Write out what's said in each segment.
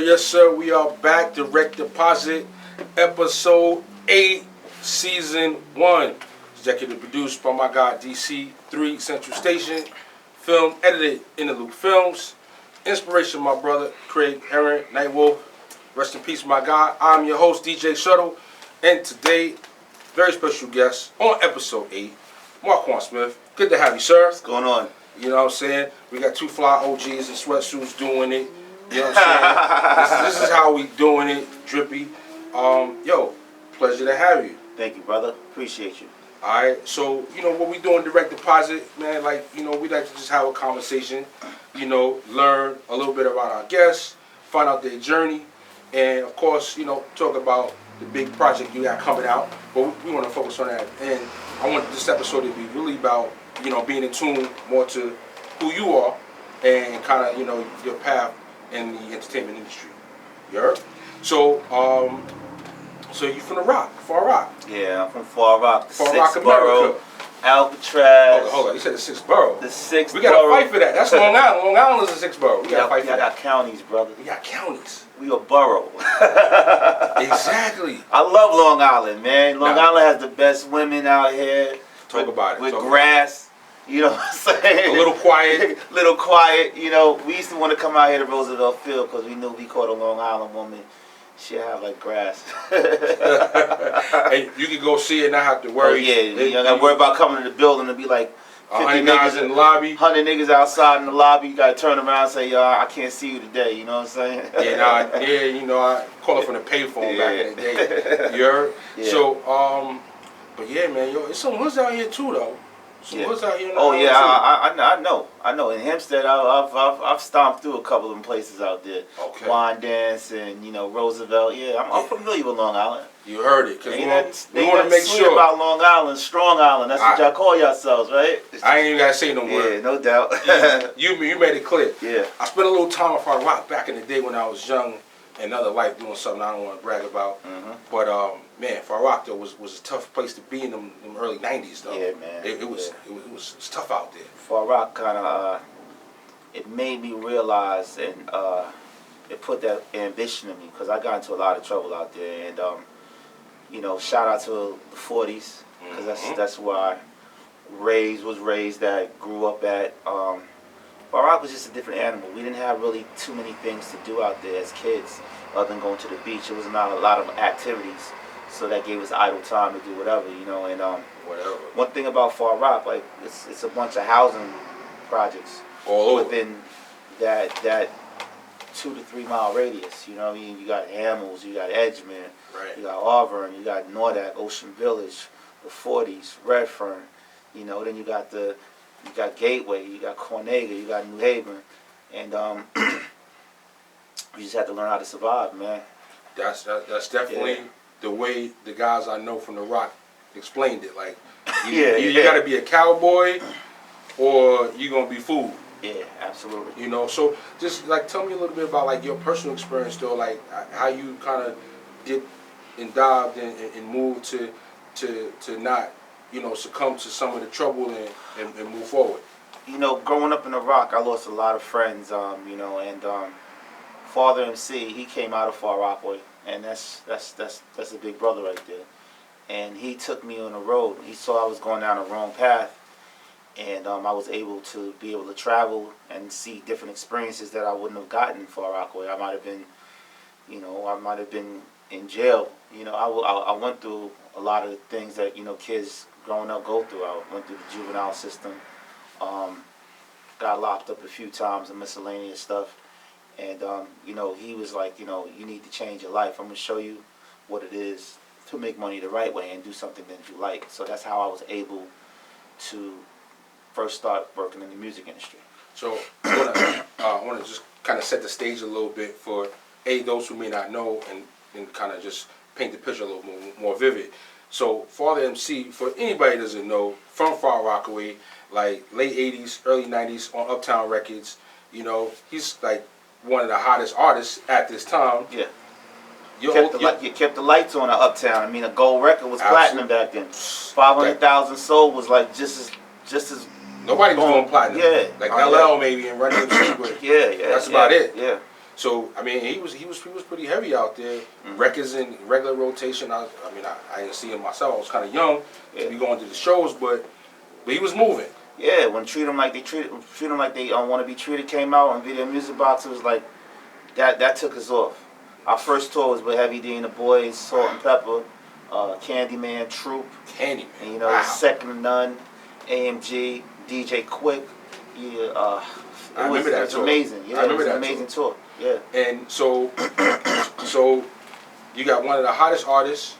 yes, sir. We are back. Direct Deposit, episode 8, season 1. Executive produced by my guy DC3 Central Station. Film edited Interlude Films. Inspiration, my brother Craig Herron, Nightwolf. Rest in peace, my guy. I'm your host, DJ Shuttle. And today, very special guest on episode 8, Markuann Smith. Good to have you, sir. What's going on? You know what I'm saying? We got two fly OGs in sweatsuits doing it. You know what I'm saying? this is how we doing it, drippy. Yo, pleasure to have you. Thank you, brother. Appreciate you. Alright, so, you know, what we doing Direct Deposit, man, like, you know, we like to just have a conversation, you know, learn a little bit about our guests, find out their journey, and, of course, you know, talk about the big project you got coming out. But we want to focus on that. And I want this episode to be really about, you know, being in tune more to who you are and kind of, you know, your path in the entertainment industry. You heard? So, so you from the Rock, Far Rock? Yeah, I'm from Far Rock, the Far Rock, sixth borough, America. Alcatraz. Hold on, you said the sixth borough. The sixth We got to borough. fight for that. That's Long Island. Long Island is the sixth borough. We got to fight for I that. got counties, brother. We got counties. We a borough. Exactly. I love Long Island, man. Long Nah. Island has the best women out here. Talk about it. With Talk grass. You know what I'm saying? A little quiet. Little quiet. You know, we used to want to come out here to Roosevelt Field because we knew we caught a Long Island woman. She'll have like grass. And you can go see it and not have to worry. Oh, yeah, you don't got to worry about coming to the building and be like 100 guys in the lobby. 100 niggas outside in the lobby. You got to turn around and say, yo, I can't see you today. You know what I'm saying? Yeah, you know, I call it from the payphone back in the day. You heard? Yeah. So, but yeah, man, yo, it's some hoods out here too, though. Some hoods out here. In the Oh yeah, island, I know. In Hempstead, I've stomped through a couple of them places out there. Okay. Wine Dance and Roosevelt. Yeah, I'm familiar with Long Island. You heard it, because we want to make sweet sure about Long Island, Strong Island. That's what y'all call yourselves, right? I ain't even gotta say no word. Yeah, no doubt. you made it clear. Yeah. I spent a little time at Far Rock back in the day when I was young, another life doing something I don't want to brag about. Mm-hmm. But man, Far Rock though was a tough place to be in them early '90s though. Yeah, man. It was tough out there. Far Rock kind of it made me realize and it put that ambition in me because I got into a lot of trouble out there and shout out to the 40s because that's where I was raised at, grew up at. Far Rock was just a different animal. We didn't have really too many things to do out there as kids other than going to the beach. It was not a lot of activities, so that gave us idle time to do whatever, and Whatever. one thing about Far Rock, like it's a bunch of housing projects All over. within that 2 to 3 mile radius. You know what I mean? You got Hamels, you got Edgemere, Right. you got Auburn, you got Nordak, Ocean Village, the 40s, Redfern. Then you got Gateway, you got Cornega, you got New Haven, and you just have to learn how to survive, man. That's definitely the way the guys I know from the Rock explained it. Like, you got to be a cowboy, or you gonna be food. Yeah, absolutely. So just like tell me a little bit about like your personal experience, though, like how you kind of get and dived and moved to not succumb to some of the trouble and move forward. Growing up in the Rock, I lost a lot of friends. And Father MC, he came out of Far Rockaway, and that's a big brother right there. And he took me on the road. He saw I was going down the wrong path, and I was able to travel and see different experiences that I wouldn't have gotten in Far Rockaway. I might have been in jail. I went through a lot of the things that kids growing up go through. I went through the juvenile system, got locked up a few times and miscellaneous stuff. And he was like, you need to change your life. I'm gonna show you what it is to make money the right way and do something that you like. So that's how I was able to first start working in the music industry. So I want to just kind of set the stage a little bit for those who may not know and kind of just paint the picture a little more vivid. So Father MC, for anybody that doesn't know, from Far Rockaway, like late 80s, early 90s on Uptown Records, he's like one of the hottest artists at this time. Yeah. You kept the lights on at Uptown. I mean, a gold record was platinum back then. 500,000 sold was like just as nobody was going platinum. Yeah. Like LL maybe and Run DMC, but yeah. that's about it. Yeah. So I mean, he was pretty heavy out there. Records in regular rotation. I didn't see him myself. I was kind of young to be going to the shows, but he was moving. Yeah, when treat them like they want to be treated came out on Video Music Box, it was like that took us off. Our first tour was with Heavy D and the Boys, Salt and Pepper, Candyman, Troop, Candyman. and, you know, Wow. Second to None, AMG, DJ Quick. Yeah, I remember that it was tour. amazing. Yeah, I remember it was that an amazing tour. Yeah. And so, so you got one of the hottest artists,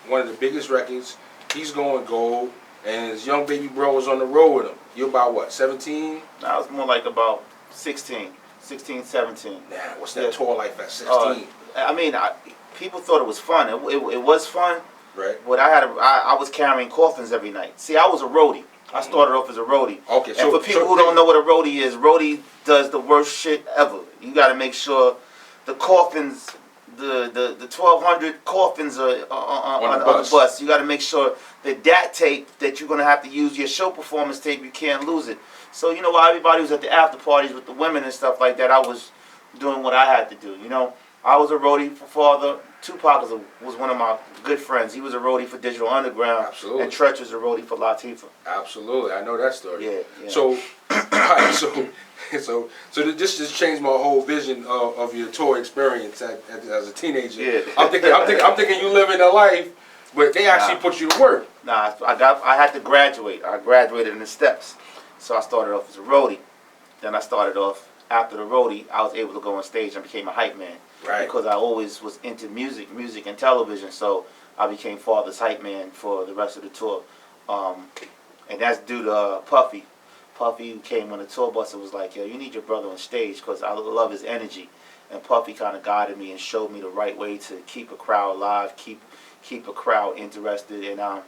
one of the biggest records. He's going gold, and his young baby bro was on the road with him. You're about what, 17? I was more like about 16, 17. Nah, what's that tour life at 16? I mean, people thought it was fun. It was fun. Right. But I was carrying coffins every night. See, I was a roadie. I started off as a roadie. Okay, and for people who don't know what a roadie is, roadie does the worst shit ever. You got to make sure the coffins, the 1,200 coffins are on the bus. You got to make sure that tape that you're gonna have to use, your show performance tape, you can't lose it. So you know, while everybody was at the after parties with the women and stuff like that, I was doing what I had to do. You know, I was a roadie for Father. Tupac was one of my good friends. He was a roadie for Digital Underground. Absolutely. And Tretch was a roadie for Latifah. Absolutely, I know that story. Yeah. So, alright, so this just changed my whole vision of your tour experience as a teenager. Yeah. I'm thinking you living a life, but they actually put you to work. Nah, I had to graduate. I graduated in the steps. So I started off as a roadie. Then I started off after the roadie. I was able to go on stage and became a hype man. Right. Because I always was into music and television. So I became Father's hype man for the rest of the tour. And that's due to Puffy. Puffy came on the tour bus and was like, yo, you need your brother on stage because I love his energy. And Puffy kind of guided me and showed me the right way to keep a crowd alive, keep a crowd interested. And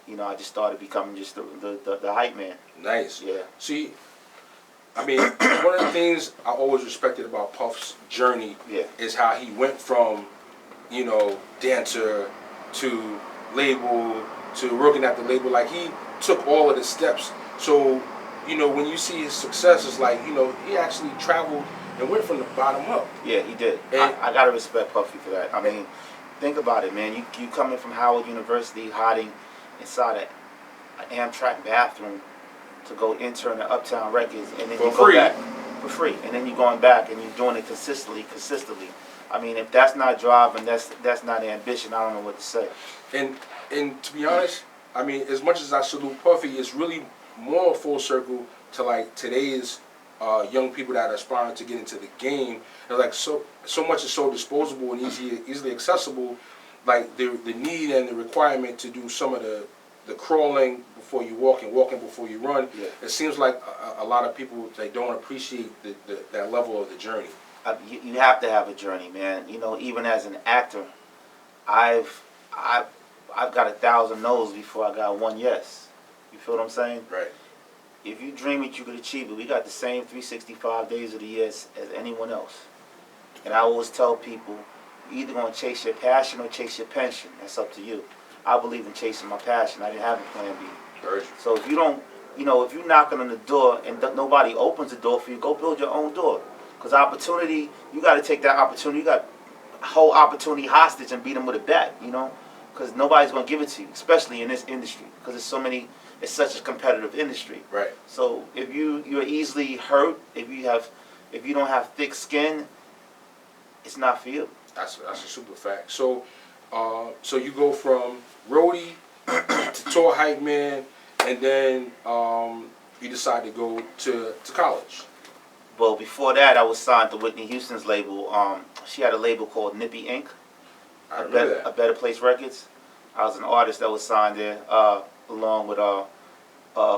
you know, I just started becoming just the hype man. Nice. Yeah. See, I mean, one of the things I always respected about Puff's journey is how he went from, you know, dancer to label to working at the label. Like, he took all of the steps. So, you know, when you see his success, it's like, you know, he actually traveled and went from the bottom up. Yeah, he did. And I got to respect Puffy for that. I mean, think about it, man. You coming from Howard University, hiding inside an Amtrak bathroom to go intern at Uptown Records, and then you go back for free, and then you're going back and you're doing it consistently. I mean, if that's not drive and that's not ambition, I don't know what to say. And to be honest, I mean, as much as I salute Puffy, it's really more full circle to like today's young people that are aspiring to get into the game. They're like so much is so disposable and easily accessible. Like the need and the requirement to do some of the crawling before you walk and walking before you run. Yeah. It seems like a lot of people, they don't appreciate that level of the journey. You have to have a journey, man. You know, even as an actor, I've got 1,000 no's before I got one yes. You feel what I'm saying? Right. If you dream it, you can achieve it. We got the same 365 days of the year as anyone else. And I always tell people, you're either going to chase your passion or chase your pension. That's up to you. I believe in chasing my passion. I didn't have a plan B. Right. So if you don't, you know, if you're knocking on the door and nobody opens the door for you, go build your own door. Because opportunity, you got to take that opportunity. You got whole opportunity hostage and beat them with a bat, you know. Because nobody's going to give it to you, especially in this industry. Because it's such a competitive industry. Right. So if you're easily hurt, if you don't have thick skin, it's not for you. That's a super fact. So you go from roadie to tour hype man, and then you decide to go to college. Well, before that, I was signed to Whitney Houston's label. She had a label called Nippy Inc. I remember that. A Better Place Records. I was an artist that was signed there, along with a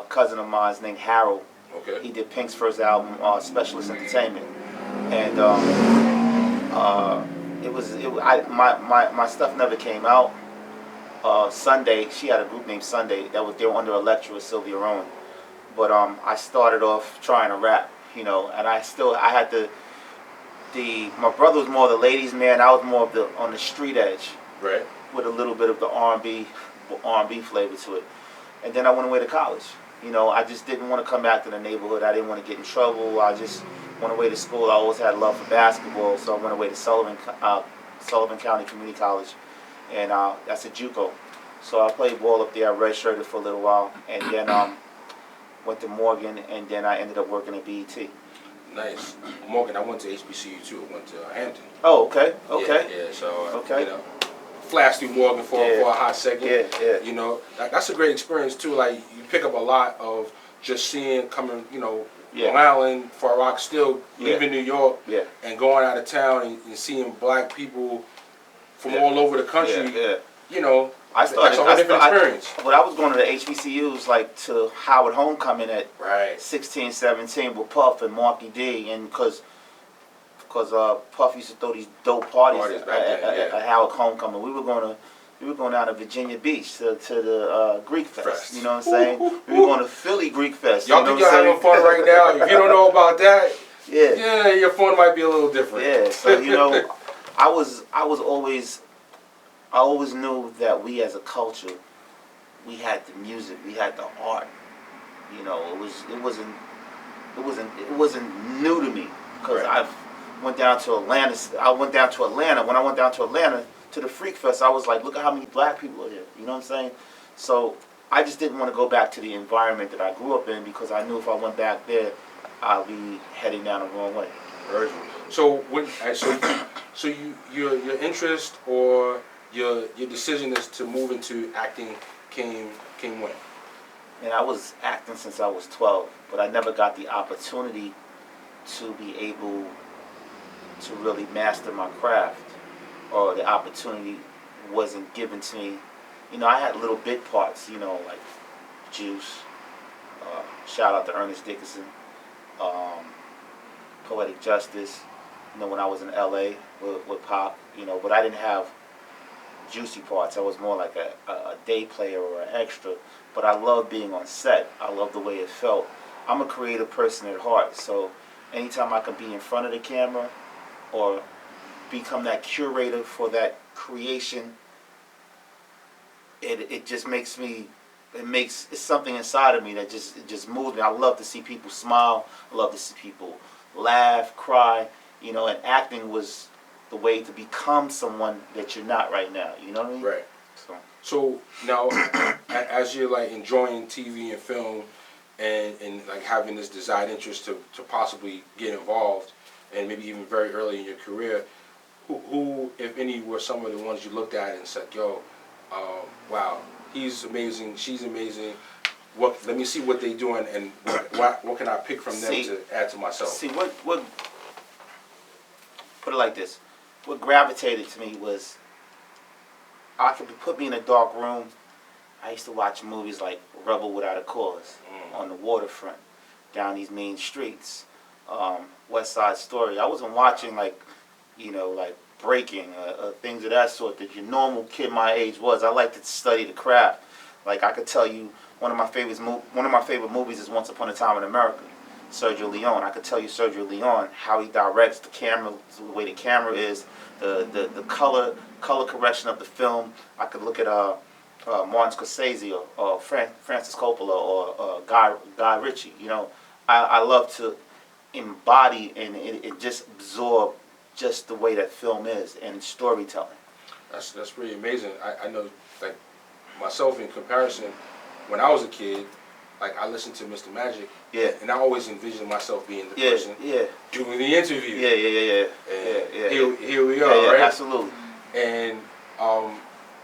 cousin of mine named Harold. Okay. He did Pink's first album, Specialist Entertainment, and my stuff never came out. Sunday, she had a group named Sunday they were under a lecture with Sylvia Rowan, but I started off trying to rap, you know, and I had my brother was more the ladies' man. I was more of on the street edge, right, with a little bit of the R&B flavor to it. And then I went away to college. You know, I just didn't want to come back to the neighborhood. I didn't want to get in trouble. I just went away to school. I always had love for basketball, so I went away to Sullivan County Community College, and that's a JUCO. So I played ball up there. I redshirted for a little while, and then went to Morgan, and then I ended up working at BET. Nice. Morgan, I went to HBCU too. I went to Hampton. Oh, okay, okay. Yeah, so, Okay. you know, flashed through Morgan for a hot second. Yeah. You know, that's a great experience too. Like, you pick up a lot of just seeing coming, you know, Long Island, Far Rock, still leaving New York and going out of town and seeing black people from all over the country. You know, that's a whole different experience. When I was going to the HBCUs, like to Howard Homecoming at Right. 16, 17 with Puff and Marky D, and because Puff used to throw these dope parties at Howard Homecoming. We were going down to Virginia Beach to the Greek Fest. You know what I'm saying? We were going to Philly Greek Fest. Y'all think y'all having fun right now? If you don't know about that, yeah, your fun might be a little different. Yeah, so you know, I always knew that we as a culture, we had the music, we had the art. You know, it wasn't new to me because I went down to Atlanta. When I went down to Atlanta to the Freak Fest, I was like, look at how many black people are here. You know what I'm saying? So I just didn't want to go back to the environment that I grew up in because I knew if I went back there, I'll be heading down the wrong way. So your interest or your decision is to move into acting came when? And I was acting since I was 12, but I never got the opportunity to be able to really master my craft, or the opportunity wasn't given to me. You know, I had little bit parts, you know, like Juice, shout out to Ernest Dickinson, Poetic Justice, you know, when I was in LA with Pop, you know, but I didn't have juicy parts. I was more like a day player or an extra, but I love being on set. I love the way it felt. I'm a creative person at heart, so anytime I can be in front of the camera or become that curator for that creation, it just makes me, it's something inside of me that just moves me. I love to see people smile. I love to see people laugh, cry, you know, and acting was the way to become someone that you're not right now. You know what I mean? Right. So now, as you're like enjoying TV and film, and like having this desired interest to possibly get involved, and maybe even very early in your career, who, if any, were some of the ones you looked at and said, "Yo, wow, he's amazing, she's amazing. Let me see what they're doing, and what can I pick from them to add to myself?" See, what put it like this. What gravitated to me was, I could put me in a dark room. I used to watch movies like Rebel Without a Cause, on the waterfront, down these main streets, West Side Story. I wasn't watching like, you know, like Breaking, things of that sort that your normal kid my age was. I like to study the craft. Like, I could tell you one of my favorite movies is Once Upon a Time in America. Sergio Leone. I could tell you Sergio Leone, how he directs the camera, the way the camera is, the color correction of the film. I could look at Martin Scorsese or Francis Coppola or Guy Ritchie. You know, I love to embody and it just absorb just the way that film is and storytelling. That's pretty amazing. I know, like, myself in comparison, when I was a kid, like, I listened to Mr. Magic, and I always envisioned myself being the person doing the interview. And here we are, right? Absolutely. And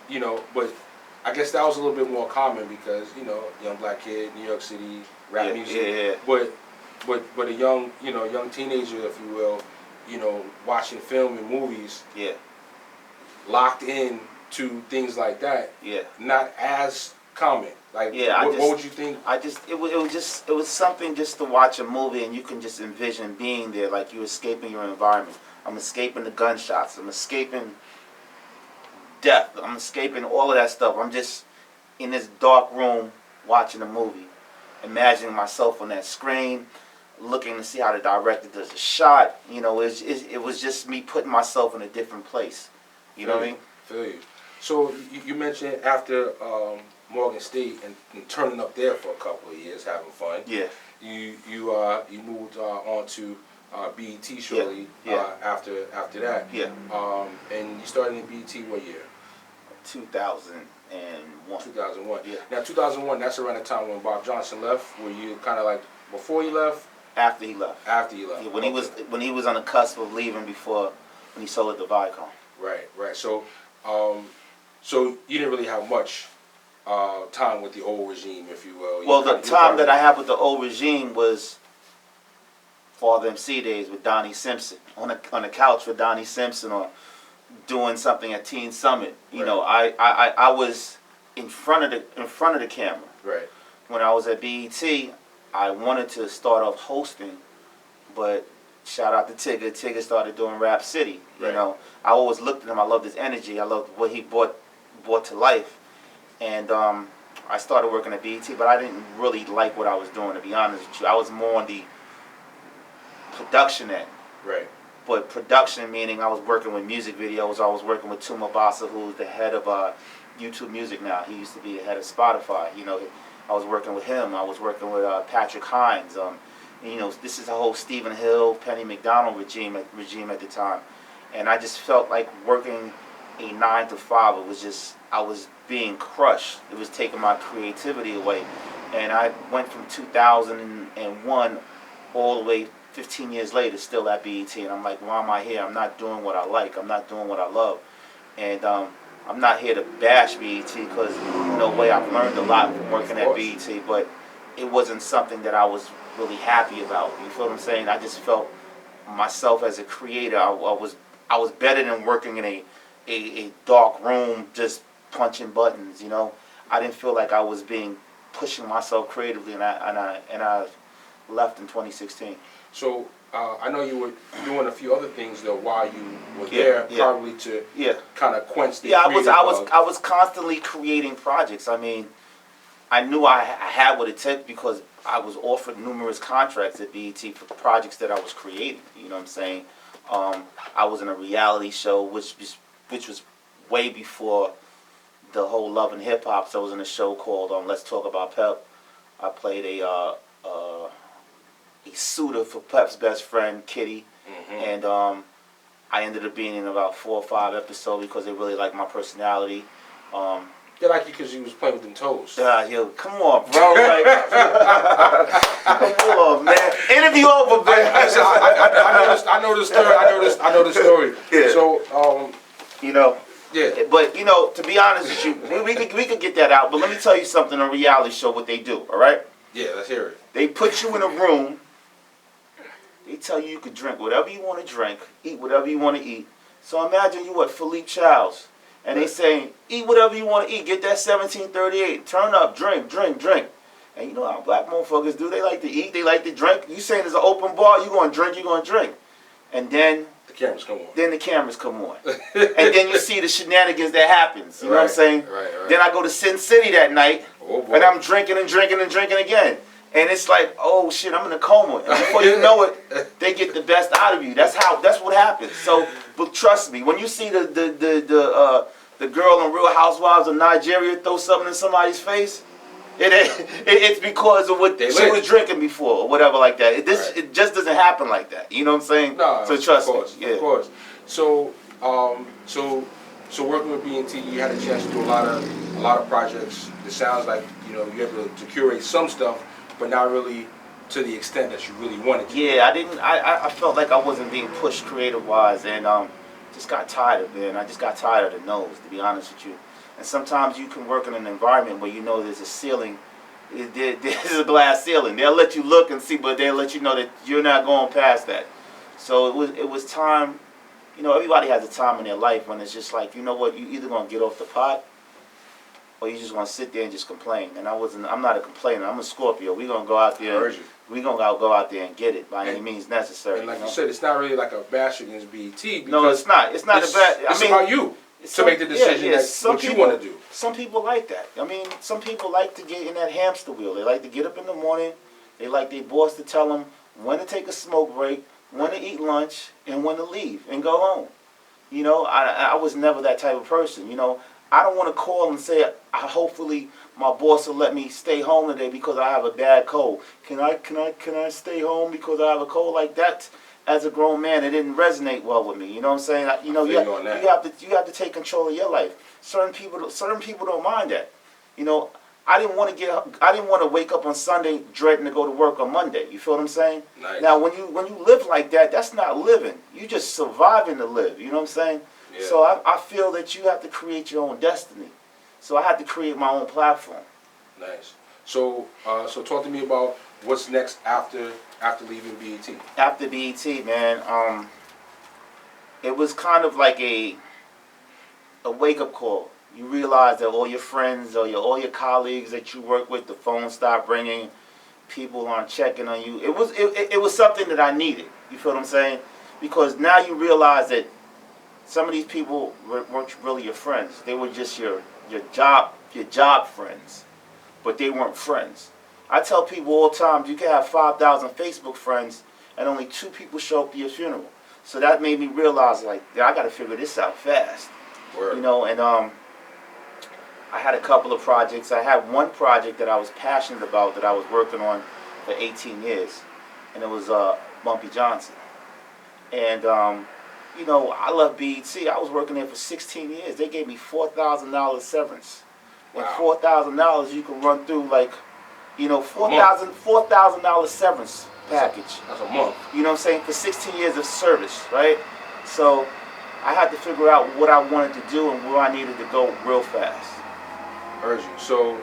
you know, but I guess that was a little bit more common because, you know, young black kid, New York City, rap music. But a young teenager, if you will, you know, watching film and movies, locked in to things like that, not as common. Like, what would you think? It was something just to watch a movie and you can just envision being there, like you're escaping your environment. I'm escaping the gunshots. I'm escaping death. I'm escaping all of that stuff. I'm just in this dark room watching a movie, imagining myself on that screen, looking to see how the director does a shot. You know, it was just me putting myself in a different place. You know what I mean? Feel you. So you mentioned after Morgan State and turning up there for a couple of years, having fun. Yeah. You moved on to BET shortly Yeah. after that. Yeah. And you started in BET what year? 2001. 2001. Yeah. Now 2001, that's around the time when Bob Johnson left. Were you kind of like before he left? After he left. After he left. Yeah, when he was on the cusp of leaving when he sold it to Viacom. Right. So, so you didn't really have much time with the old regime, if you will. Well, the time that I had with the old regime was Father MC days with Donnie Simpson on the couch with Donnie Simpson, or doing something at Teen Summit. You know, I was in front of the camera. Right. When I was at BET, I wanted to start off hosting, but shout out to Tigger. Tigger started doing Rap City. You know, I always looked at him. I loved his energy. I loved what he brought to life. And I started working at BET, but I didn't really like what I was doing, to be honest with you. I was more on the production end. Right. But production meaning I was working with music videos. I was working with Tuma Basa, who's the head of YouTube Music now. He used to be the head of Spotify. You know, I was working with him. I was working with Patrick Hines. You know, this is the whole Stephen Hill, Penny McDonald regime at the time. And I just felt like working a 9 to 5. It was just, I was being crushed. It was taking my creativity away. And I went from 2001 all the way 15 years later, still at BET. And I'm like, why am I here? I'm not doing what I like. I'm not doing what I love. And I'm not here to bash BET, because in a way I've learned a lot from working at BET, but it wasn't something that I was really happy about. You feel what I'm saying? I just felt myself as a creator, I was better than working in a dark room just punching buttons. You know, I didn't feel like I was pushing myself creatively, and I left in 2016. So I know you were doing a few other things though while you were there, probably to kind of quench the I was constantly creating projects. I mean, I knew I had what it took because I was offered numerous contracts at BET for projects that I was creating. You know what I'm saying? I was in a reality show which was way before the whole Love and Hip Hop. So I was in a show called Let's Talk About Pep. I played a suitor for Pep's best friend, Kitty. And I ended up being in about 4 or 5 episodes because they really liked my personality. They like you because you was playing with them toes. Yo, come on, bro. Like, come on, man. Interview over, man. I know the story. I know the story. Yeah. So, you know. Yeah. But, you know, to be honest with you, we could get that out. But let me tell you something on a reality show, what they do, all right? Yeah, let's hear it. They put you in a room. They tell you can drink whatever you want to drink, eat whatever you want to eat. So imagine you at Philippe Child's, and they saying, eat whatever you want to eat. Get that 1738. Turn up, drink. And you know how black motherfuckers do. They like to eat. They like to drink. You saying there's an open bar, you going to drink. And then the cameras come on. Then the cameras come on. And then you see the shenanigans that happens. You know what I'm saying? Right. Then I go to Sin City that night, and I'm drinking again. And it's like, oh shit, I'm in a coma. And before you know it, they get the best out of you. That's what happens. So, but trust me, when you see the girl on Real Housewives of Nigeria throw something in somebody's face, it's because of what she was drinking before or whatever like that. It just doesn't happen like that. You know what I'm saying? No, so trust me. Of course. So working with BET, you had a chance to do a lot of projects. It sounds like you know you're able to curate some stuff, but not really to the extent that you really wanted to. Yeah, I felt like I wasn't being pushed creative-wise, and just got tired of it, and I just got tired of the no's, to be honest with you. And sometimes you can work in an environment where you know there's a ceiling, there's a glass ceiling. They'll let you look and see, but they'll let you know that you're not going past that. So it was time, you know, everybody has a time in their life when it's just like, you know what, you either going to get off the pot, or you just want to sit there and just complain. And I'm not a complainer. I'm a Scorpio. We're going to go out there. We're going to go out there and get it by any means necessary. And like you said, it's not really like a bash against BET. No, it's not. It's not a bad. It's about you to make the decision what you want to do. Some people like that. I mean, some people like to get in that hamster wheel. They like to get up in the morning. They like their boss to tell them when to take a smoke break, when to eat lunch, and when to leave and go home. You know, I was never that type of person. You know, I don't want to call and say, hopefully my boss will let me stay home today because I have a bad cold. Can I stay home because I have a cold? Like that? as a grown man, it didn't resonate well with me. You know what I'm saying? You know, you have to take control of your life. Certain people don't mind that. You know, I didn't want to wake up on Sunday dreading to go to work on Monday. You feel what I'm saying? Nice. Now, when you live like that, that's not living. You just surviving to live. You know what I'm saying? Yeah. So I feel that you have to create your own destiny. So I had to create my own platform. Nice. So so talk to me about what's next after leaving BET. After BET, man, it was kind of like a wake-up call. You realize that all your friends or all your colleagues that you work with, the phone stopped ringing, people aren't checking on you. It was something that I needed. You feel what I'm saying? Because now you realize that some of these people weren't really your friends. They were just your job friends, but they weren't friends. I tell people all the time, you can have 5,000 Facebook friends and only 2 people show up to your funeral. So that made me realize, like, I got to figure this out fast. Word. You know, and I had a couple of projects. I had one project that I was passionate about that I was working on for 18 years, and it was Bumpy Johnson. And you know, I love BET. I was working there for 16 years. They gave me $4,000 severance. And Wow. $4,000 you can run through, like, you know, $4,000 severance package. That's a month. You know what I'm saying? For 16 years of service, right? So I had to figure out what I wanted to do and where I needed to go real fast. Heard you. So,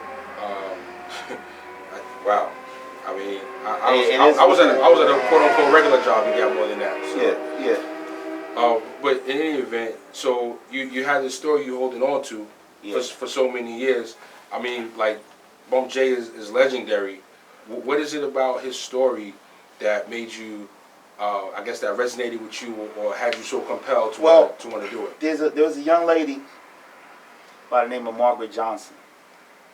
wow. I mean, I was at a quote unquote regular job. You got more than that. So. Yeah. But in any event, so you had this story you holding on to for so many years. I mean, like, Bump J is legendary. What is it about his story that made you, I guess, that resonated with you or had you so compelled to want to do it? There was a young lady by the name of Margaret Johnson.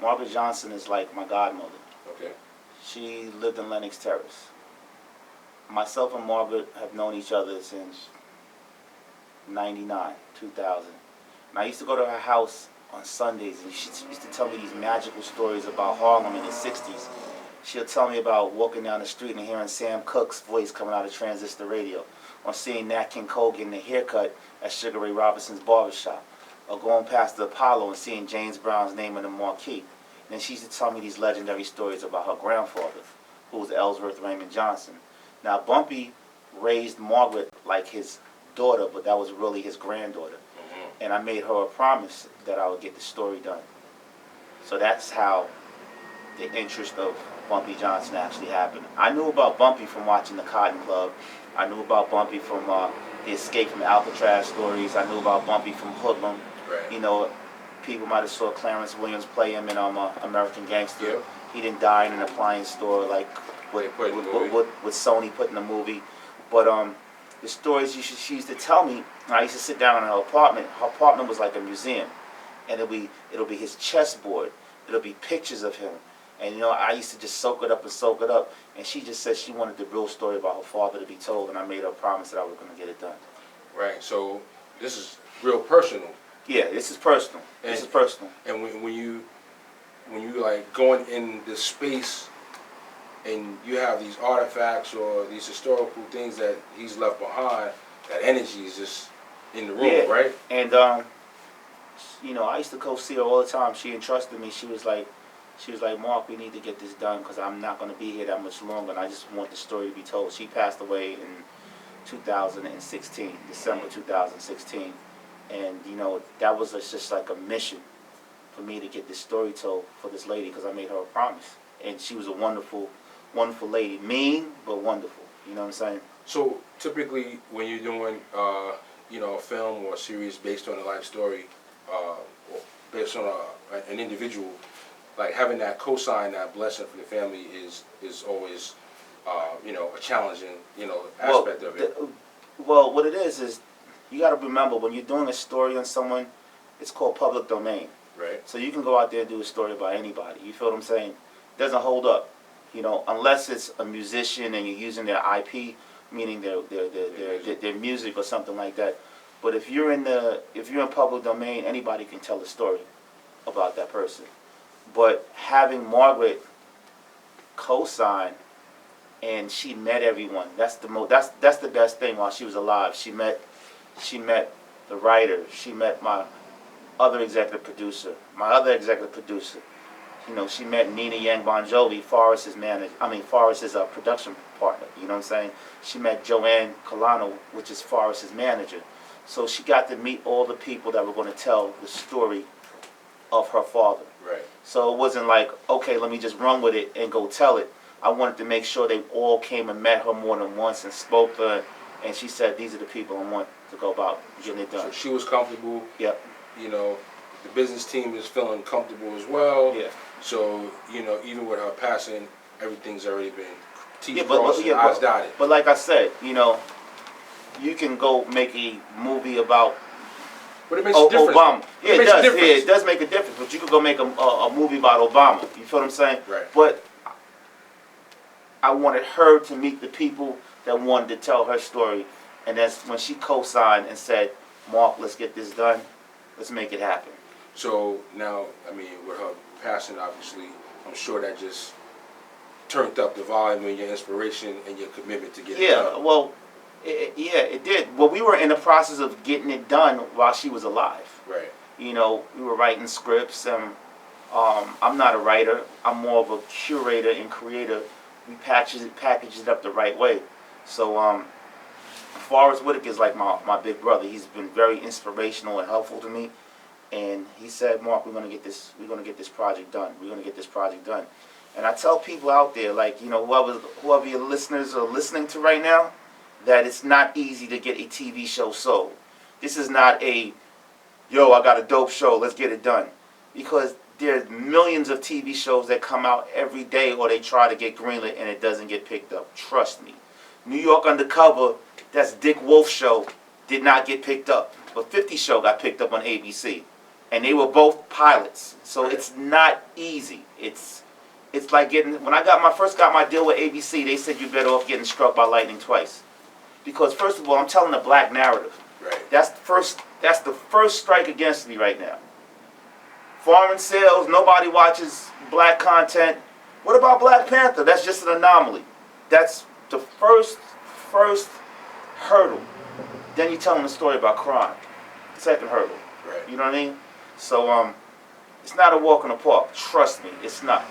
Margaret Johnson is like my godmother. Okay. She lived in Lenox Terrace. Myself and Margaret have known each other since 99, 2000. And I used to go to her house on Sundays, and she used to tell me these magical stories about Harlem in the 60s. She'll tell me about walking down the street and hearing Sam Cooke's voice coming out of transistor radio, or seeing Nat King Cole getting a haircut at Sugar Ray Robinson's barbershop, or going past the Apollo and seeing James Brown's name in the marquee. And then she used to tell me these legendary stories about her grandfather, who was Ellsworth Raymond Johnson. Now, Bumpy raised Margaret like his daughter, but that was really his granddaughter. And I made her a promise that I would get the story done. So that's how the interest of Bumpy Johnson actually happened. I knew about Bumpy from watching the Cotton Club. I knew about Bumpy from the Escape from Alcatraz stories. I knew about Bumpy from Hoodlum. Right. You know, people might have saw Clarence Williams play him in American Gangster. Yep. He didn't die in an appliance store like with Sony put in the movie. But the stories she used to tell me, I used to sit down in her apartment. Her apartment was like a museum, and it'll be his chessboard. It'll be pictures of him, and you know, I used to just soak it up. And she just said she wanted the real story about her father to be told, and I made her a promise that I was going to get it done. Right. So this is real personal. Yeah, this is personal. This is personal. And when you like going in this space, and you have these artifacts or these historical things that he's left behind, that energy is just in the room, right? And you know, I used to go see her all the time. She entrusted me. She was like, Mark, we need to get this done because I'm not going to be here that much longer, and I just want the story to be told. She passed away in 2016, December 2016, and you know, that was just like a mission for me to get this story told for this lady because I made her a promise, and she was a wonderful lady, mean but wonderful. You know what I'm saying? So typically, when you're doing, you know, a film or a series based on a life story, or based on an individual, like having that cosign, that blessing for the family is always, you know, a challenging, you know, aspect of it. Well, what it is you got to remember when you're doing a story on someone, it's called public domain. Right. So you can go out there and do a story about anybody. You feel what I'm saying? It doesn't hold up. You know, unless it's a musician and you're using their IP, meaning their music or something like that. But if you're in public domain, anybody can tell a story about that person. But having Margaret co-sign and she met everyone. That's that's the best thing while she was alive. She met the writer. She met my other executive producer. My other executive producer. You know, she met Nina Yang Bon Jovi, Forrest's manager. I mean, Forrest's production partner. You know what I'm saying? She met Joanne Colano, which is Forrest's manager. So she got to meet all the people that were going to tell the story of her father. Right. So it wasn't like, okay, let me just run with it and go tell it. I wanted to make sure they all came and met her more than once and spoke to her. And she said, these are the people I want to go about getting it done. So she was comfortable. Yep. You know, the business team is feeling comfortable as well. Yeah. So, you know, even with her passing, everything's already been T's Yeah, crossed and I's dotted. But like I said, you know, you can go make a movie about But it makes a difference. Obama. Yeah, it does. Yeah, it does make a difference. But you could go make a movie about Obama. You feel what I'm saying? Right. But I wanted her to meet the people that wanted to tell her story. And that's when she co-signed and said, Mark, let's get this done. Let's make it happen. So now, I mean, with her passing, obviously, I'm sure that just turned up the volume and your inspiration and your commitment to get it done. Yeah, well, it did. Well, we were in the process of getting it done while she was alive. Right. You know, we were writing scripts, and I'm not a writer. I'm more of a curator and creator. We package it up the right way. So, Forrest Whitaker is like my big brother. He's been very inspirational and helpful to me. And he said, Mark, we're gonna get this project done. We're gonna get this project done. And I tell people out there, like, you know, whoever your listeners are listening to right now, that it's not easy to get a TV show sold. This is not a, yo, I got a dope show, let's get it done. Because there's millions of TV shows that come out every day or they try to get greenlit and it doesn't get picked up. Trust me. New York Undercover, that's Dick Wolf's show, did not get picked up. But 50 Show got picked up on ABC. And they were both pilots. So it's not easy. It's like when I first got my deal with ABC, they said you're better off getting struck by lightning twice. Because first of all, I'm telling a black narrative. Right. That's the first strike against me right now. Foreign sales, nobody watches black content. What about Black Panther? That's just an anomaly. That's the first hurdle. Then you tell them a story about crime. Second hurdle. Right. You know what I mean? So it's not a walk in the park. Trust me, it's not.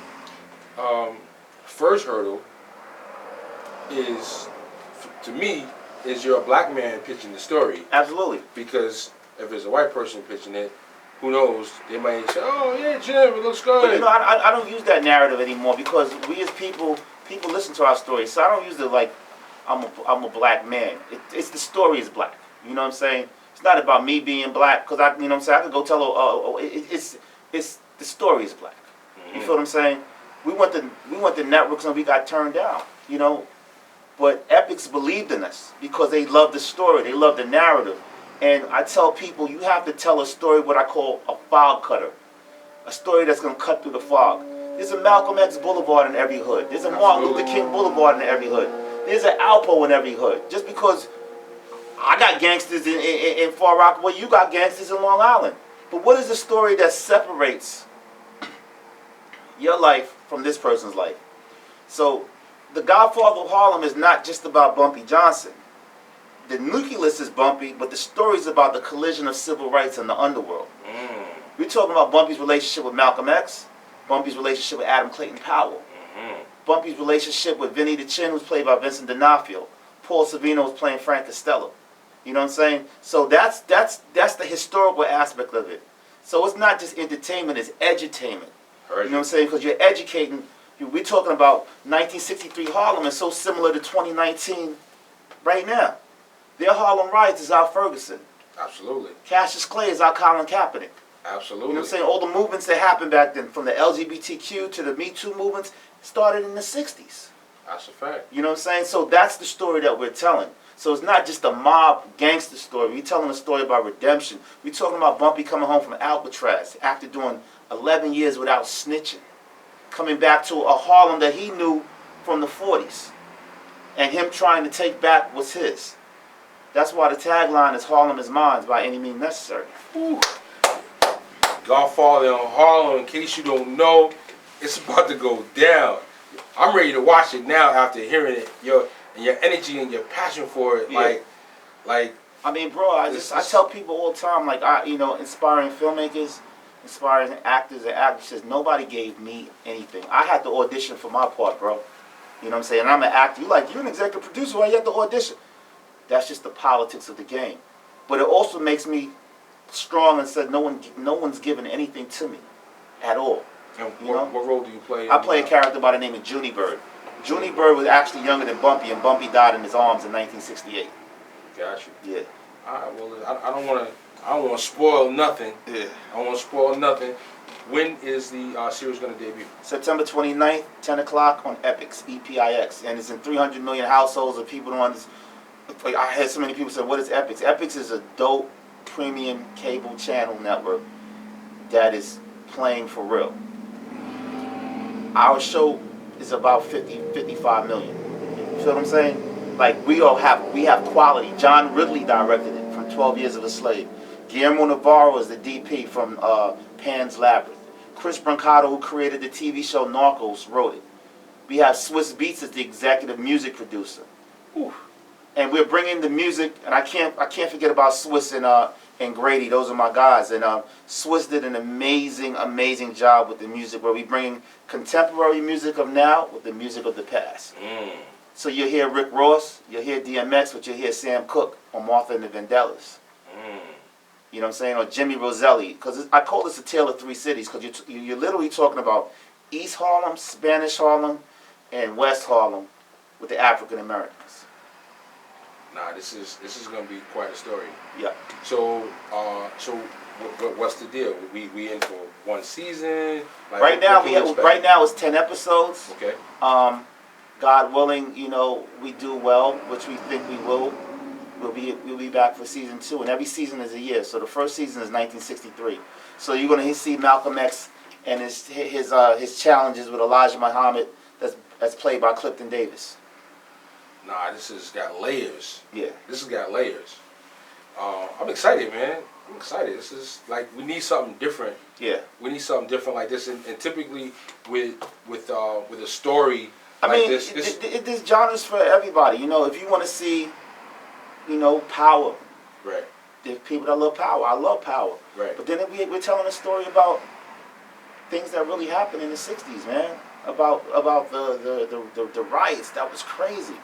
First hurdle is, to me, is you're a black man pitching the story. Absolutely. Because if it's a white person pitching it, who knows? They might say, "Oh yeah, Jim, it looks good." But you know, I don't use that narrative anymore because we as people listen to our stories. So I don't use the like, I'm a black man. It's the story is black. You know what I'm saying? It's not about me being black because you know what I'm saying. I could go tell it's the story is black. You feel what I'm saying? We went to networks and we got turned down. You know, but Epics believed in us because they love the story. They love the narrative. And I tell people, you have to tell a story, what I call a fog cutter. A story that's going to cut through the fog. There's a Malcolm X Boulevard in every hood. There's a Martin Luther King Boulevard in every hood. There's an Alpo in every hood. Just because I got gangsters in Far Rockaway, you got gangsters in Long Island. But what is the story that separates your life from this person's life? So, The Godfather of Harlem is not just about Bumpy Johnson. The nucleus is Bumpy, but the story is about the collision of civil rights and the underworld. We're talking about Bumpy's relationship with Malcolm X, Bumpy's relationship with Adam Clayton Powell, Bumpy's relationship with Vinny the Chin, who's played by Vincent D'Onofrio. Paul Savino was playing Frank Costello. You know what I'm saying? So that's the historical aspect of it. So it's not just entertainment, it's edutainment. You know what I'm saying? Because you're educating. We're talking about 1963 Harlem is so similar to 2019 right now. Their Harlem Riots is our Ferguson. Absolutely. Cassius Clay is our Colin Kaepernick. Absolutely. You know what I'm saying? All the movements that happened back then, from the LGBTQ to the Me Too movements, started in the 60s. That's a fact. You know what I'm saying? So that's the story that we're telling. So it's not just a mob gangster story. We're telling a story about redemption. We're talking about Bumpy coming home from Alcatraz after doing 11 years without snitching. Coming back to a Harlem that he knew from the 40s. And him trying to take back what's his. That's why the tagline is Harlem is mine by any means necessary. Ooh. Godfather in Harlem, in case you don't know, it's about to go down. I'm ready to watch it now after hearing it. Your energy and your passion for it, Yeah. like. I mean, bro, I tell people all the time, like, inspiring filmmakers, inspiring actors and actresses. Nobody gave me anything. I had to audition for my part, bro. You know what I'm saying? And I'm an actor. You're an executive producer. Why you have to audition? That's just the politics of the game. But it also makes me strong and said no one's given anything to me at all. And You know? what role do you play? I play a character by the name of Junie Bird. Junie Bird was actually younger than Bumpy, and Bumpy died in his arms in 1968. Got you. Yeah. All right. Well, I don't want to spoil nothing. Yeah. I don't want to spoil nothing. When is the series going to debut? September 29th, 10 o'clock on Epix, EPIX. And it's in 300 million households of people on this. I had so many people say, what is Epix? Epix is a dope premium cable channel network that is playing for real. Our show is about 55 million. You feel what I'm saying? Like, we have quality. John Ridley directed it from 12 Years of a Slave. Guillermo Navarro is the DP from Pan's Labyrinth. Chris Brancato, who created the TV show Narcos, wrote it. We have Swiss Beats as the executive music producer. Whew. And we're bringing the music, and I can't forget about Swiss and Grady. Those are my guys. And Swiss did an amazing job with the music, where we bring contemporary music of now with the music of the past. So you'll hear Rick Ross, you'll hear DMX, but you'll hear Sam Cooke on Martha and the Vandellas. You know what I'm saying? Or Jimmy Roselli. Because I call this a tale of three cities, because you're literally talking about East Harlem, Spanish Harlem, and West Harlem with the African Americans. Nah, this is gonna be quite a story. Yeah. So what's the deal? We in for one season? Like, right now it's 10 episodes. Okay. God willing, we do well, which we think we will. We'll be back for season 2, and every season is a year. So the first season is 1963. So you're gonna see Malcolm X and his challenges with Elijah Muhammad, that's played by Clifton Davis. Nah, this has got layers. Yeah. This has got layers. I'm excited, man. I'm excited. This is like, we need something different. Yeah. We need something different like this, and typically with a story like this. This genre's for everybody. If you want to see, power. Right. There's people that love power. I love power. Right. But then we're telling a story about things that really happened in the '60s, man. About the riots. That was crazy.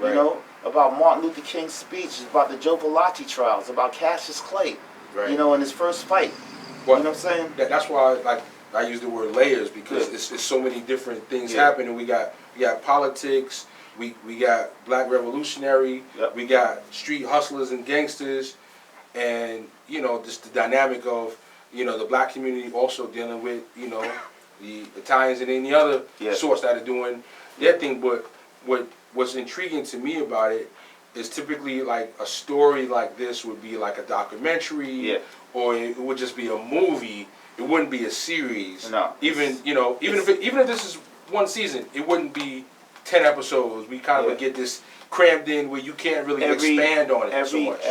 Right. About Martin Luther King's speech, about the Joe Valachi trials, about Cassius Clay, Right. In his first fight. But you know what I'm saying? That's why I use the word layers, because it's so many different things happening. We got politics, we got black revolutionary, we got street hustlers and gangsters, and just the dynamic of the black community also dealing with the Italians and any other sorts that are doing their thing. But what's intriguing to me about it is typically like a story like this would be like a documentary, or it would just be a movie. It wouldn't be a series. No. Even if this is one season, it wouldn't be 10 episodes. We kind of would get this crammed in where you can't really expand on it so much.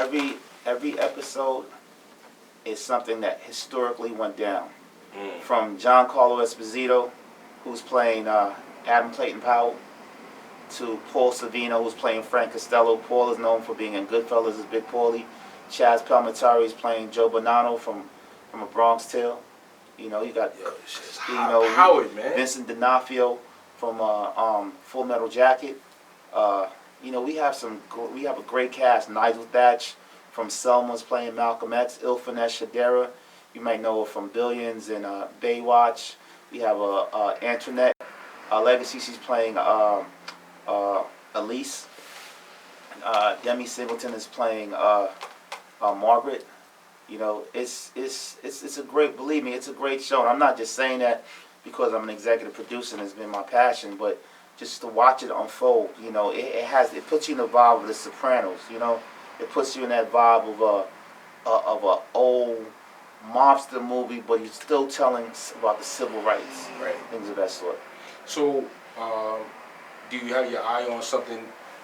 Every episode is something that historically went down. From Giancarlo Esposito, who's playing Adam Clayton Powell, to Paul Savino, who's playing Frank Costello. Paul is known for being in Goodfellas as Big Paulie. Chaz Palminteri is playing Joe Bonanno from A Bronx Tale. You got Howard, man. Vincent D'Onofrio from Full Metal Jacket. We have a great cast. Nigel Thatch from Selma's playing Malcolm X. Ilfenesh Shadera, you might know her from Billions and Baywatch. We have Antoinette Legacy. She's playing Elise. Demi Singleton is playing Margaret. It's a great, believe me, it's a great show. And I'm not just saying that because I'm an executive producer and it's been my passion, but just to watch it unfold. It puts you in the vibe of The Sopranos. It puts you in that vibe of a old mobster movie, but you're still telling about the civil rights, things of that sort. So, do you have your eye on something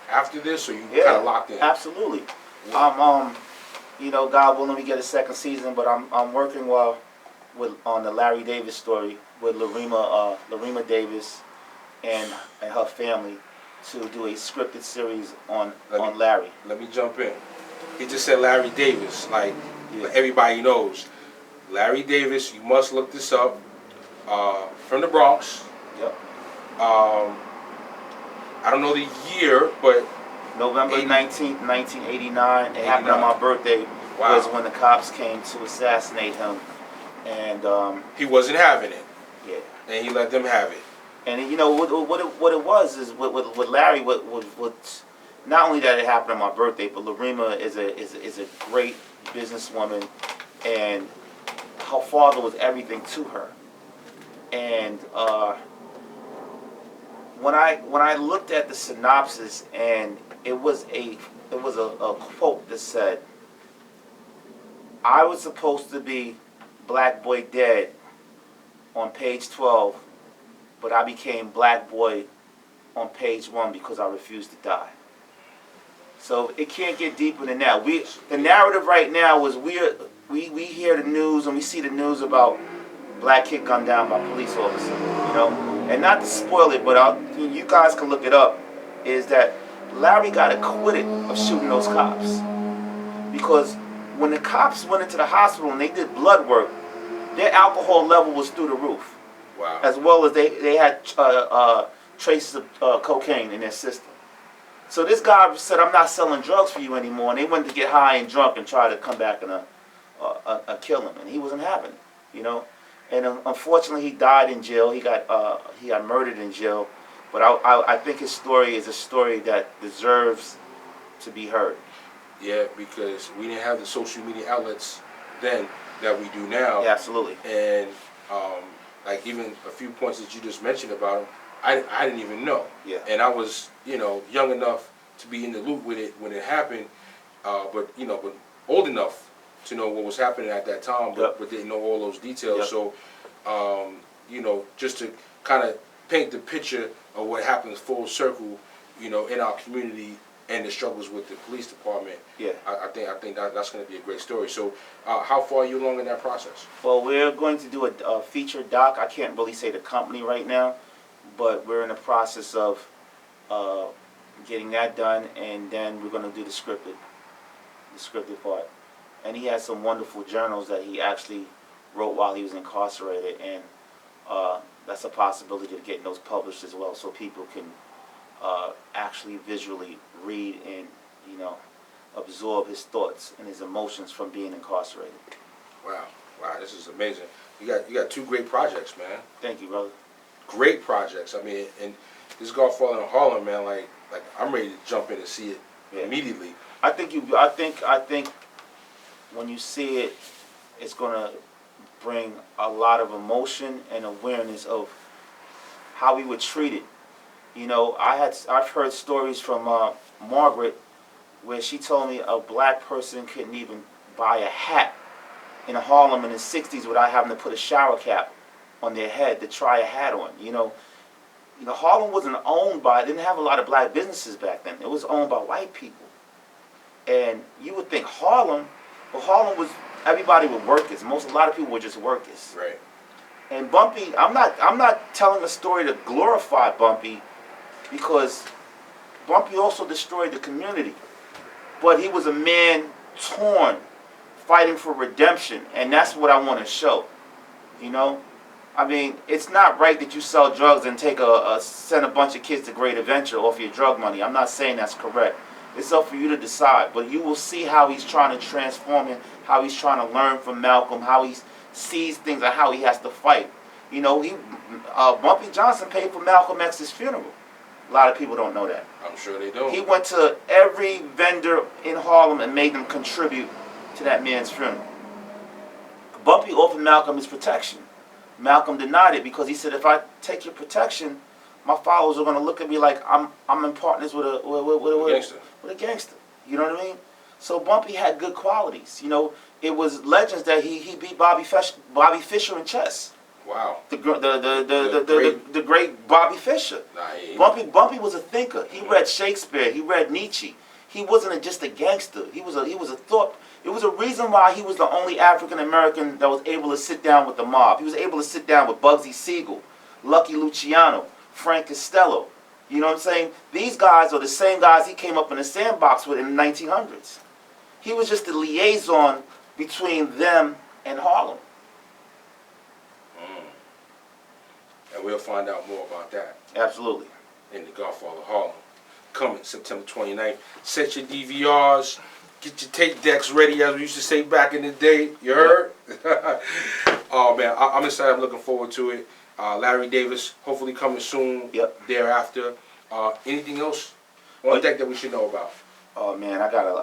after this, or you kind of locked in? Absolutely. God willing, we get a second season, but I'm working on the Larry Davis story with Larima Davis and her family to do a scripted series on Let me- Larry. Let me jump in. He just said Larry Davis, like Yeah. everybody knows. Larry Davis, you must look this up. From the Bronx. Yep. I don't know the year, but November 19th, 1989. It happened on 89. my birthday. Wow. Was when the cops came to assassinate him, and he wasn't having it, yeah. and he let them have it. And you know what it was is with Larry. What not only that it happened on my birthday, but Larima is a great businesswoman, and her father was everything to her. And when I looked at the synopsis, and it was a quote that said, "I was supposed to be Black Boy Dead on page 12, but I became Black Boy on page 1 because I refused to die." So it can't get deeper than that. The narrative right now is we hear the news and we see the news about black kid gunned down by police officer, you know, and not to spoil it, but you guys can look it up. Is that Larry got acquitted of shooting those cops because when the cops went into the hospital and they did blood work, their alcohol level was through the roof. Wow. As well as they had traces of cocaine in their system. So this guy said, "I'm not selling drugs for you anymore," and they went to get high and drunk and try to come back and kill him, and he wasn't having it, you know. And unfortunately, he died in jail. He got murdered in jail. But I think his story is a story that deserves to be heard. Yeah, because we didn't have the social media outlets then that we do now. Yeah, absolutely. And like even a few points that you just mentioned about him, I didn't even know. Yeah. And I was, young enough to be in the loop with it when it happened, but old enough to know what was happening at that time, but didn't know all those details. Yep. So, just to kind of paint the picture of what happens full circle, in our community and the struggles with the police department. Yeah. I think that's going to be a great story. So, how far are you along in that process? Well, we're going to do a feature doc. I can't really say the company right now, but we're in the process of getting that done, and then we're going to do the scripted part. And he has some wonderful journals that he actually wrote while he was incarcerated, and that's a possibility of getting those published as well, so people can actually visually read and absorb his thoughts and his emotions from being incarcerated. Wow, this is amazing. You got two great projects, man. Thank you, brother. Great projects. I mean, and this Godfather in Harlem, man, like I'm ready to jump in and see it immediately. I think when you see it, it's gonna bring a lot of emotion and awareness of how we were treated. I've heard stories from Margaret where she told me a black person couldn't even buy a hat in Harlem in the 60s without having to put a shower cap on their head to try a hat on. Harlem wasn't owned by, didn't have a lot of black businesses back then. It was owned by white people. And you would think Harlem, but Harlem was, everybody were workers. A lot of people were just workers. Right. And Bumpy, I'm not telling a story to glorify Bumpy, because Bumpy also destroyed the community. But he was a man torn, fighting for redemption, and that's what I want to show. I mean, it's not right that you sell drugs and send a bunch of kids to Great Adventure off your drug money. I'm not saying that's correct. It's up for you to decide. But you will see how he's trying to transform it, how he's trying to learn from Malcolm, how he sees things, and how he has to fight. Bumpy Johnson paid for Malcolm X's funeral. A lot of people don't know that. I'm sure they don't. He went to every vendor in Harlem and made them contribute to that man's funeral. Bumpy offered Malcolm his protection. Malcolm denied it because he said, "If I take your protection, my followers are going to look at me like I'm in partners with a gangster." You know what I mean? So Bumpy had good qualities. It was legends that he beat Bobby Fischer in chess. Wow. The great Bobby Fischer. Bumpy was a thinker. He read Shakespeare. He read Nietzsche. He wasn't just a gangster. He was a thought. It was a reason why he was the only African American that was able to sit down with the mob. He was able to sit down with Bugsy Siegel, Lucky Luciano, Frank Costello. You know what I'm saying? These guys are the same guys he came up in the sandbox with in the 1900s. He was just the liaison between them and Harlem. And we'll find out more about that Absolutely. in the Godfather Harlem. Coming September 29th. Set your DVRs. Get your tape decks ready, as we used to say back in the day. You heard? Oh, man. I'm excited. I'm looking forward to it. Larry Davis, hopefully coming soon. Yep. Thereafter. Anything else on deck that we should know about? Oh man, I gotta.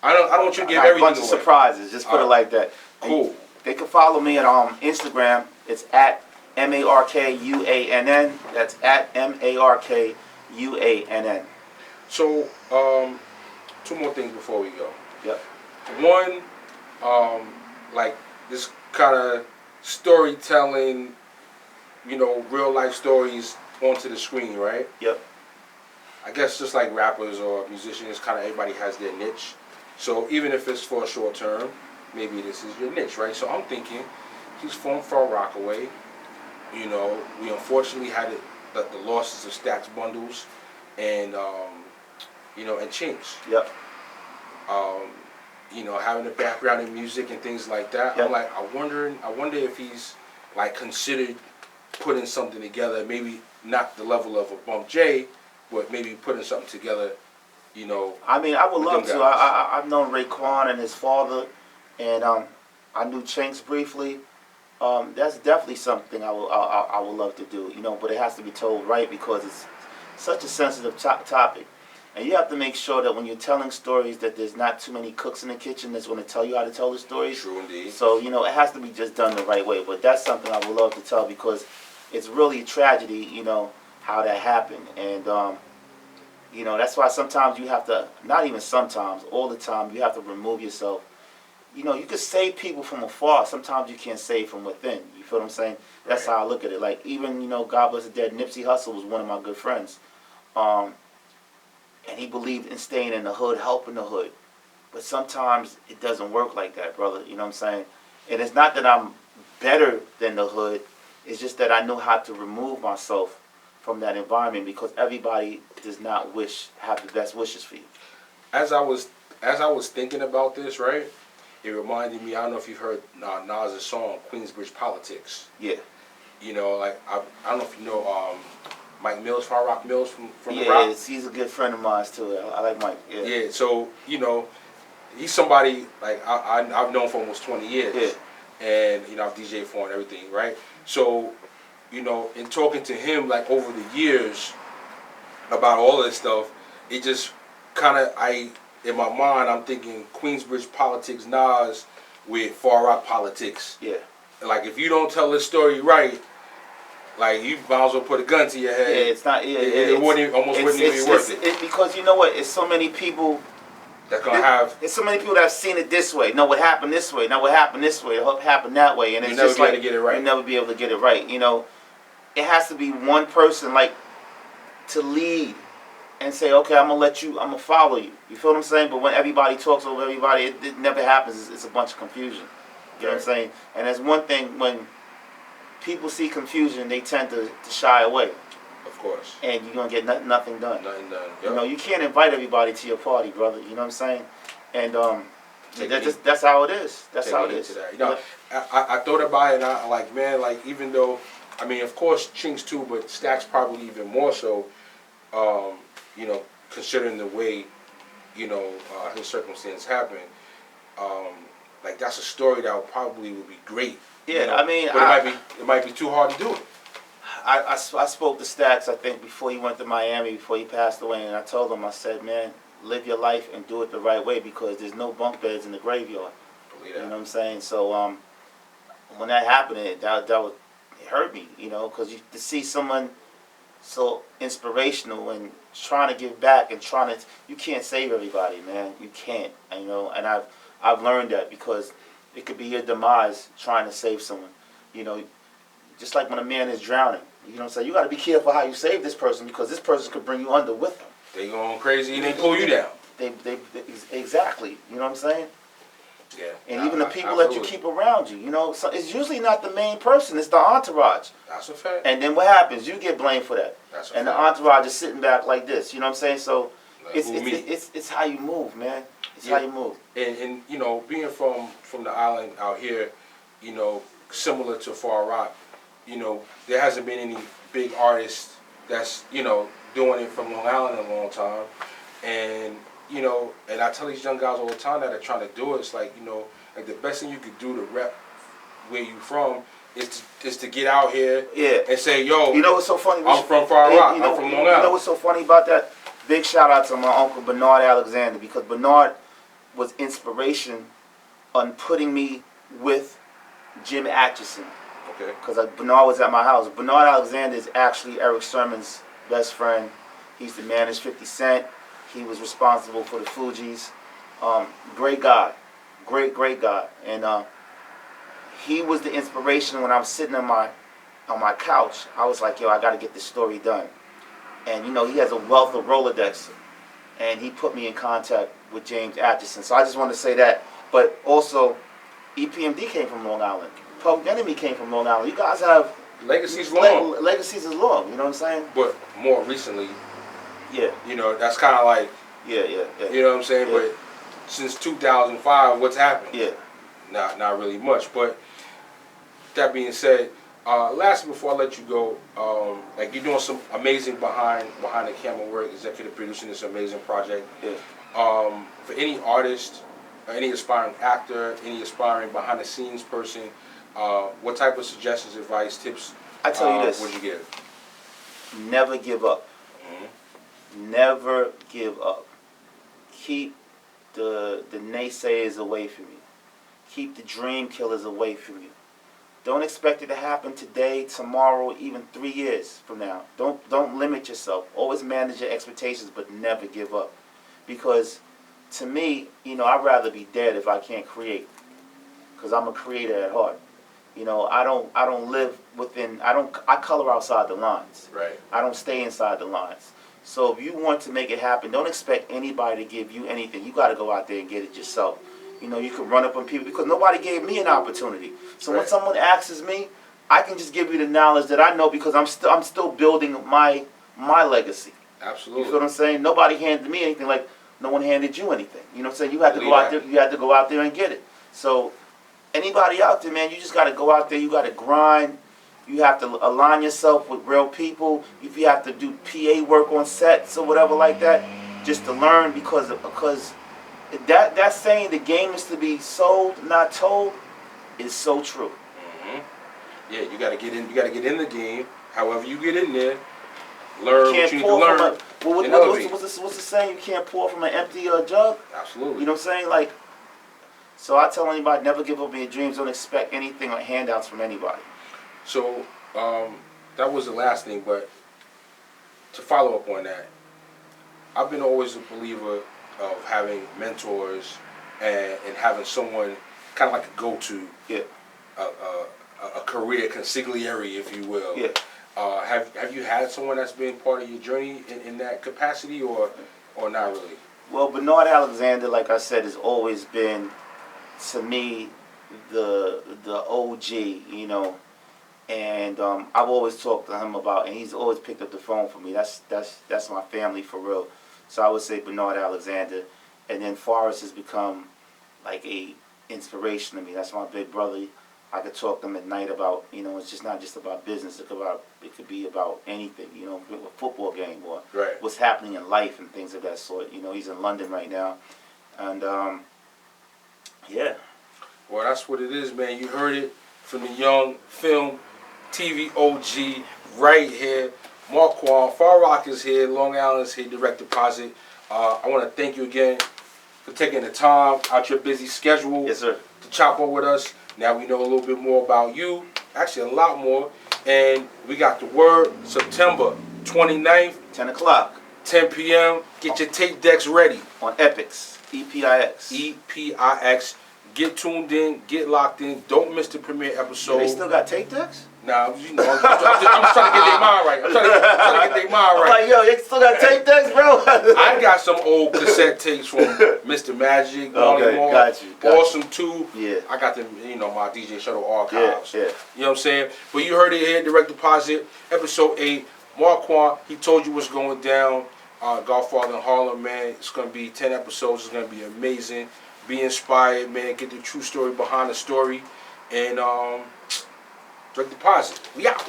I don't want you to give a everything bunch of away. surprises. Just put it like that. Cool. They can follow me at Instagram. It's at MARKUANN. That's at MARKUANN. So, two more things before we go. Yep. One, like this kind of storytelling, real life stories onto the screen, right? Yep. I guess just like rappers or musicians, kind of everybody has their niche. So even if it's for a short term, maybe this is your niche, right? So I'm thinking, he's from Far Rockaway. We unfortunately had the losses of Stax Bundles and, and Chinks. Yep. Having a background in music and things like that. Yep. I'm like, I wonder if he's like considered putting something together, maybe not the level of a Bump J, but maybe putting something together, I mean, I would love to. guys. I've known Raekwon and his father, and I knew Chinks briefly. That's definitely something I would love to do, but it has to be told right because it's such a sensitive topic. And you have to make sure that when you're telling stories that there's not too many cooks in the kitchen that's going to tell you how to tell the stories. True indeed. So, it has to be just done the right way. But that's something I would love to tell because it's really a tragedy, how that happened. And, that's why sometimes you have to, not even sometimes, all the time, you have to remove yourself. You can save people from afar. Sometimes you can't save from within. You feel what I'm saying? That's Right. how I look at it. Like, even, God bless the dead, Nipsey Hussle was one of my good friends. And he believed in staying in the hood, helping the hood. But sometimes it doesn't work like that, brother. You know what I'm saying? And it's not that I'm better than the hood. It's just that I know how to remove myself from that environment because everybody does not have the best wishes for you. As I was thinking about this, right, it reminded me. I don't know if you've heard Nas's song "Queensbridge Politics." Yeah. I don't know if you know Mike Mills, Far Rock Mills from the Rock. Yeah, he's a good friend of mine too. I like Mike. Yeah. Yeah. So he's somebody like I've known for almost 20 years. Yeah. And I've DJed for and everything, right? So in talking to him like over the years about all this stuff, it just kind of in my mind I'm thinking Queensbridge Politics Nas with Far Rock Politics. Yeah. Like if you don't tell this story right, like you might as well put a gun to your head. Yeah, it's not. Yeah, it wouldn't even be worth it. It's because you know what? It's so many people. That's gonna have. It's so many people that have seen it this way. No, what happened this way? No, what happened this way? What happened that way? And it's just like to get it right. you never be able to get it right. It has to be one person like to lead and say, okay, I'm gonna follow you. You feel what I'm saying? But when everybody talks over everybody, it never happens. It's a bunch of confusion. You know what I'm saying? And that's one thing when people see confusion, they tend to shy away. Of course. And you're going to get nothing done. Nothing done. Yep. You can't invite everybody to your party, brother. You know what I'm saying? And that's how it is. That's how it is. I thought about it and I like, man, like even though, I mean, of course, Chinks too, but Stax probably even more so, considering the way, his circumstance happened. Like that's a story that probably would be great. Yeah, I mean, but it might be too hard to do it. I spoke to Stax, I think, before he went to Miami, before he passed away, and I told him, I said, man, live your life and do it the right way because there's no bunk beds in the graveyard. Believe that. You know what I'm saying? So when that happened, it hurt me, because to see someone so inspirational and trying to give back and you can't save everybody, man. You can't, and I've learned that because it could be your demise trying to save someone, just like when a man is drowning. You know what I'm saying? You got to be careful how you save this person because this person could bring you under with them. They going crazy and they pull you down. They exactly. You know what I'm saying? Yeah. And even the people that you absolutely. keep around you, you know, so it's usually not the main person, it's the entourage. That's a fact. And then what happens? You get blamed for that. That's a and fact. the entourage is sitting back like this, you know what I'm saying? So Like, it's how you move, man. It's Yeah. how you move. And you know, being from the island out here, you know, similar to Far Rock, you know, there hasn't been any big artists that's, you know, doing it from Long Island in a long time. And, you know, and I tell these young guys all the time that are trying to do it, it's like, you know, like the best thing you could do to rep where you from is to get out here and say, yo, you know what's so funny? I'm from Far Rock, you know, I'm from Long You know Island. what's so funny about that? Big shout out to my uncle Bernard Alexander, because Bernard was inspiration on putting me with Jim Atchison. Okay. Because Bernard was at my house. Bernard Alexander is actually Eric Sermon's best friend. He's the managed 50 Cent. He was responsible for the Fugees. Great guy. Great guy. And he was the inspiration when I was sitting on my couch. I was like, yo, I got to get this story done. And, you know, he has a wealth of Rolodex. And he put me in contact with James Atchison. So I just wanted to say that. But also, EPMD came from Long Island. Public Enemy came from Long Island. You guys have... Legacy's long. Legacies is long, you know what I'm saying? But more recently, Yeah. you know, that's kind of like, Yeah. you know what I'm saying? Yeah. But since 2005, what's happened? Yeah. Not really much. But that being said, lastly, before I let you go, like you're doing some amazing behind the camera work, executive producing this amazing project. Yeah. For any artist, any aspiring actor, any aspiring behind the scenes person, what type of suggestions, advice, tips? I tell you this. Would you give? Never give up. Mm-hmm. Never give up. Keep the naysayers away from you. Keep the dream killers away from you. Don't expect it to happen today, tomorrow, even 3 years from now. Don't limit yourself. Always manage your expectations, but never give up. Because to me, you know, I'd rather be dead if I can't create. Because I'm a creator at heart. You know, I don't live within, I color outside the lines. Right. I don't stay inside the lines. So if you want to make it happen, don't expect anybody to give you anything. You got to go out there and get it yourself. You know, you can run up on people because nobody gave me an opportunity. So when someone asks me, I can just give you the knowledge that I know because I'm still building my legacy. Absolutely. You feel what I'm saying? Nobody handed me anything like no one handed you anything. You know what I'm saying? You had to go out there. You had to go out there and get it. So anybody out there, man, you just got to go out there. You got to grind. You have to align yourself with real people. If you have to do PA work on sets or whatever like that, just to learn because that saying the game is to be sold, not told, is so true. Mm-hmm. Yeah, you got to get in. You got to get in the game. However you get in there, learn what you need to learn. What's the saying? You can't pour from an empty jug. Absolutely. You know what I'm saying? Like, so I tell anybody, never give up on your dreams. Don't expect anything or handouts from anybody. So that was the last thing, but to follow up on that, I've been always a believer of having mentors and having someone kind of like a go-to, a career consigliere, if you will. Yeah. Have you had someone that's been part of your journey in that capacity, or not really? Well, Bernard Alexander, like I said, has always been, to me, the OG, you know. And I've always talked to him about, and he's always picked up the phone for me. That's my family for real. So I would say Bernard Alexander, and then Forrest has become like a inspiration to me. That's my big brother. I could talk to him at night about, you know, it's just not just about business. It could be about anything, you know, a football game or what's happening in life and things of that sort. You know, he's in London right now, and yeah. Well, that's what it is, man. You heard it from the young film TV OG right here. Markuann, Far Rock is here, Long Island is here, direct deposit. I want to thank you again for taking the time out your busy schedule to chop up with us. Now we know a little bit more about you, actually a lot more. And we got the word, September 29th. 10 o'clock. 10 p.m. Get your tape decks ready. On Epix, EPIX. EPIX. Get tuned in, get locked in. Don't miss the premiere episode. They still got tape decks? Nah, you know, I'm just trying to get their mind right. I'm trying to get their mind I'm right. like, yo, they still got tape decks, bro? I got some old cassette tapes from Mr. Magic, Marley Okay, Marl, got you. Awesome 2. Yeah. I got them, you know, my DJ Shuttle Yeah, archives. yeah. You know what I'm saying? But you heard it here, Direct Deposit, episode 8. Markuann, he told you what's going down. Godfather in Harlem, man. It's going to be 10 episodes. It's going to be amazing. Be inspired, man. Get the true story behind the story. And Direct Deposit. We out.